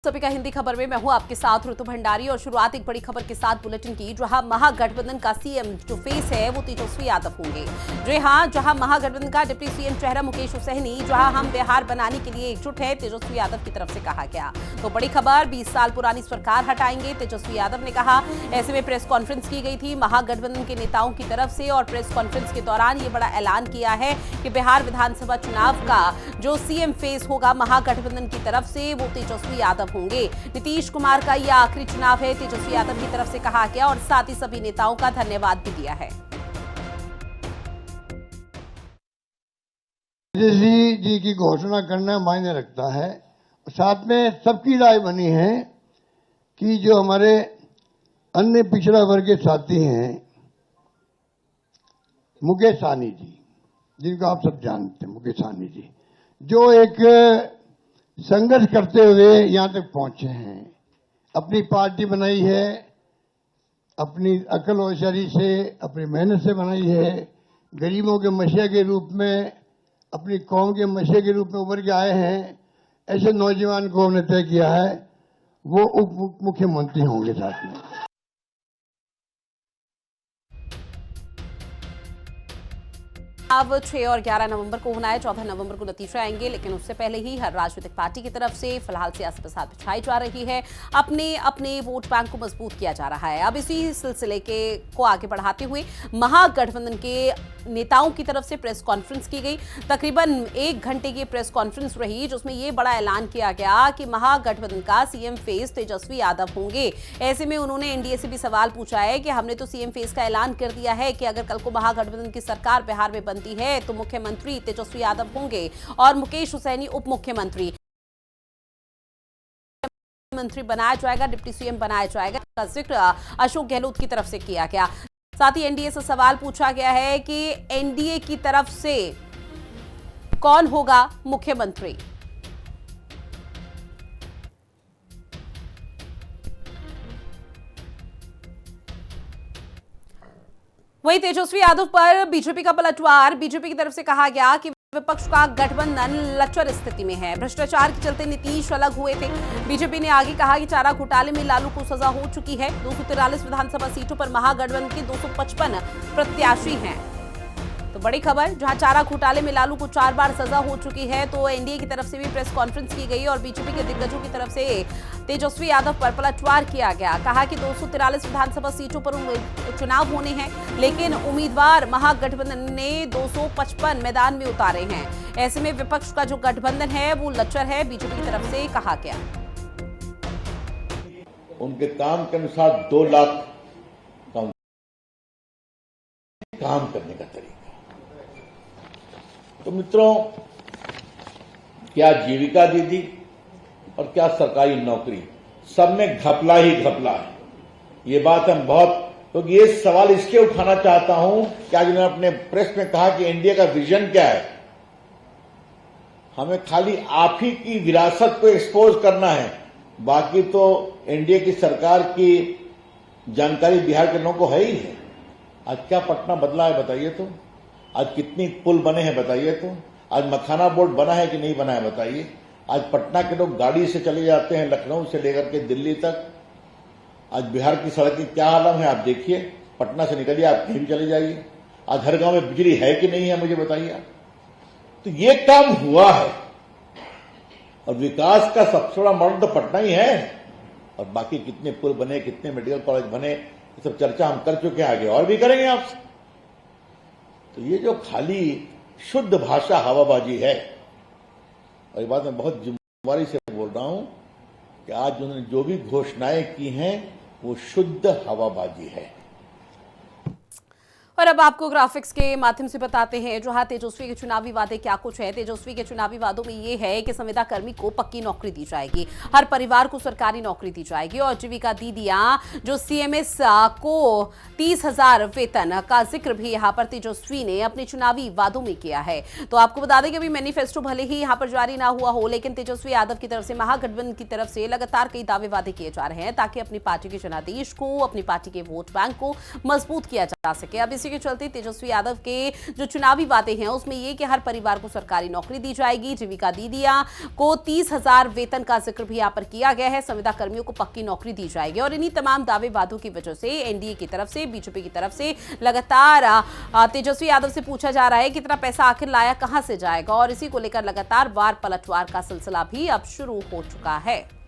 सभी का हिंदी खबर में मैं हूं आपके साथ ऋतु भंडारी और शुरुआत एक बड़ी खबर के साथ बुलेटिन की। जहां महागठबंधन का सीएम जो फेस है वो तेजस्वी यादव होंगे। जी हां, जहां महागठबंधन का डिप्टी सीएम चेहरा मुकेश सहनी, जहां हम बिहार बनाने के लिए एकजुट है, तेजस्वी यादव की तरफ से कहा गया। तो बड़ी खबर, 20 साल पुरानी सरकार हटाएंगे, तेजस्वी यादव ने कहा। ऐसे में प्रेस कॉन्फ्रेंस की गई थी महागठबंधन के नेताओं की तरफ से और प्रेस कॉन्फ्रेंस के दौरान ये बड़ा ऐलान किया है कि बिहार विधानसभा चुनाव का जो सीएम फेस होगा महागठबंधन की तरफ से वो तेजस्वी यादव होंगे। नीतीश कुमार का यह आखिरी चुनाव है, तेजस्वी यादव की तरफ से कहा गया और साथ ही सभी नेताओं का धन्यवाद भी दिया है। तेजस्वी जी की घोषणा करना मायने रखता है। साथ में सबकी राय बनी है कि जो हमारे अन्य पिछड़ा वर्ग के साथी हैं, मुकेश सहनी जी, जिनको आप सब जानते हैं, मुकेश सहनी जी जो एक संघर्ष करते हुए यहां तक पहुंचे हैं, अपनी पार्टी बनाई है, अपनी अकल होशियारी से, अपनी मेहनत से बनाई है, गरीबों के मसीहा के रूप में, अपनी कौम के मसीहा के रूप में उभर के आए हैं। ऐसे नौजवान को हमने तय किया है वो उप मुख्यमंत्री होंगे। साथ में अब 6 और 11 नवंबर को होना है, 14 नवंबर को नतीजे आएंगे, लेकिन उससे पहले ही हर राजनीतिक पार्टी की तरफ से फिलहाल सियासी बसात बिछाई जा रही है। अपने अपने वोट बैंक को मजबूत किया जा रहा है। अब इसी सिलसिले को आगे बढ़ाते हुए महागठबंधन के नेताओं की तरफ से प्रेस कॉन्फ्रेंस की गई। तकरीबन 1 घंटे की प्रेस कॉन्फ्रेंस रही, जिसमें यह बड़ा ऐलान किया गया कि महागठबंधन का सीएम फेस तेजस्वी यादव होंगे। ऐसे में उन्होंने एनडीए से भी सवाल पूछा है कि हमने तो सीएम फेस का ऐलान कर दिया है कि अगर कल को महागठबंधन की सरकार बिहार में बनती है तो मुख्यमंत्री तेजस्वी यादव होंगे और मुकेश सहनी उप मुख्यमंत्री बनाया जाएगा, डिप्टी सीएम बनाया जाएगा। का जिक्र अशोक गहलोत की तरफ से किया गया। साथ ही एनडीए से सवाल पूछा गया है कि एनडीए की तरफ से कौन होगा मुख्यमंत्री। वहीं तेजस्वी यादव पर बीजेपी का पलटवार। बीजेपी की तरफ से कहा गया कि विपक्ष का गठबंधन लचर स्थिति में है। भ्रष्टाचार के चलते नीतीश अलग हुए थे। बीजेपी ने आगे कहा कि चारा घोटाले में लालू को सजा हो चुकी है। 243 विधानसभा सीटों पर महागठबंधन के 255 प्रत्याशी हैं। तो बड़ी खबर, जहां चारा घोटाले में लालू को 4 बार सजा हो चुकी है, तो एनडीए की तरफ से भी प्रेस कॉन्फ्रेंस की गई और बीजेपी के दिग्गजों की तरफ से तेजस्वी यादव पर पलटवार किया गया। कहा कि 243 विधानसभा सीटों पर चुनाव होने हैं, लेकिन उम्मीदवार महागठबंधन ने 255 मैदान में उतारे हैं। ऐसे में विपक्ष का जो गठबंधन है वो लच्चर है, बीजेपी की तरफ से कहा गया। उनके काम के अनुसार 2 लाख काम करने का तरीका। तो मित्रों, क्या जीविका दीदी और क्या सरकारी नौकरी, सब में घपला ही घपला है। ये बात हम क्योंकि ये सवाल इसके उठाना चाहता हूं कि आज मैंने अपने प्रेस में कहा कि एनडीए का विजन क्या है। हमें खाली आप ही की विरासत को एक्सपोज करना है, बाकी तो एनडीए की सरकार की जानकारी बिहार के लोगों को है ही है। आज क्या पटना बदला है बताइए तो, आज कितनी पुल बने हैं बताइए तो, आज मखाना बोर्ड बना है कि नहीं बना है बताइए। आज पटना के लोग गाड़ी से चले जाते हैं लखनऊ से लेकर के दिल्ली तक। आज बिहार की सड़क की क्या हालत है आप देखिए। पटना से निकलिए, आप कहीं चले जाइए। आज हर गांव में बिजली है कि नहीं है मुझे बताइए। तो ये काम हुआ है और विकास का सबसे बड़ा मॉडल तो पटना ही है। और बाकी कितने पुल बने, कितने मेडिकल कॉलेज बने, ये सब चर्चा हम कर चुके हैं, आगे और भी करेंगे आपसे। तो ये जो खाली शुद्ध भाषा हवाबाजी है, और ये बात मैं बहुत जिम्मेदारी से बोल रहा हूं कि आज उन्होंने जो भी घोषणाएं की हैं वो शुद्ध हवाबाजी है। और अब आपको ग्राफिक्स के माध्यम से बताते हैं जहां तेजस्वी के चुनावी वादे क्या कुछ है। तेजस्वी के चुनावी वादों में ये है कि संविदा कर्मी को पक्की नौकरी दी जाएगी, हर परिवार को सरकारी नौकरी दी जाएगी और जीविका दीदियां जो सीएमएस को 30,000 वेतन का जिक्र भी यहां पर तेजस्वी ने अपने चुनावी वादों में किया है। तो आपको बता दें कि अभी मैनिफेस्टो भले ही यहां पर जारी ना हुआ हो, लेकिन तेजस्वी यादव की तरफ से, महागठबंधन की तरफ से लगातार कई दावे वादे किए जा रहे हैं ताकि अपनी पार्टी के जनादेश को, अपनी पार्टी के वोट बैंक को मजबूत किया जा सके। अब इसी के चलते तेजस्वी यादव के जो चुनावी वादे हैं उसमें ये कि हर परिवार को सरकारी नौकरी दी जाएगी, जीविका दीदियां को 30,000 वेतन का जिक्र भी यहाँ पर किया गया है, संविदा कर्मियों को पक्की नौकरी दी जाएगी। और इन्हीं तमाम दावे वादों की वजह से एनडीए की तरफ से, बीजेपी की तरफ से लगातार तेजस्वी यादव से पूछा जा रहा है कि इतना पैसा आखिर लाया कहां से जाएगा, और इसी को लेकर लगातार वार पलटवार का सिलसिला भी अब शुरू हो चुका है।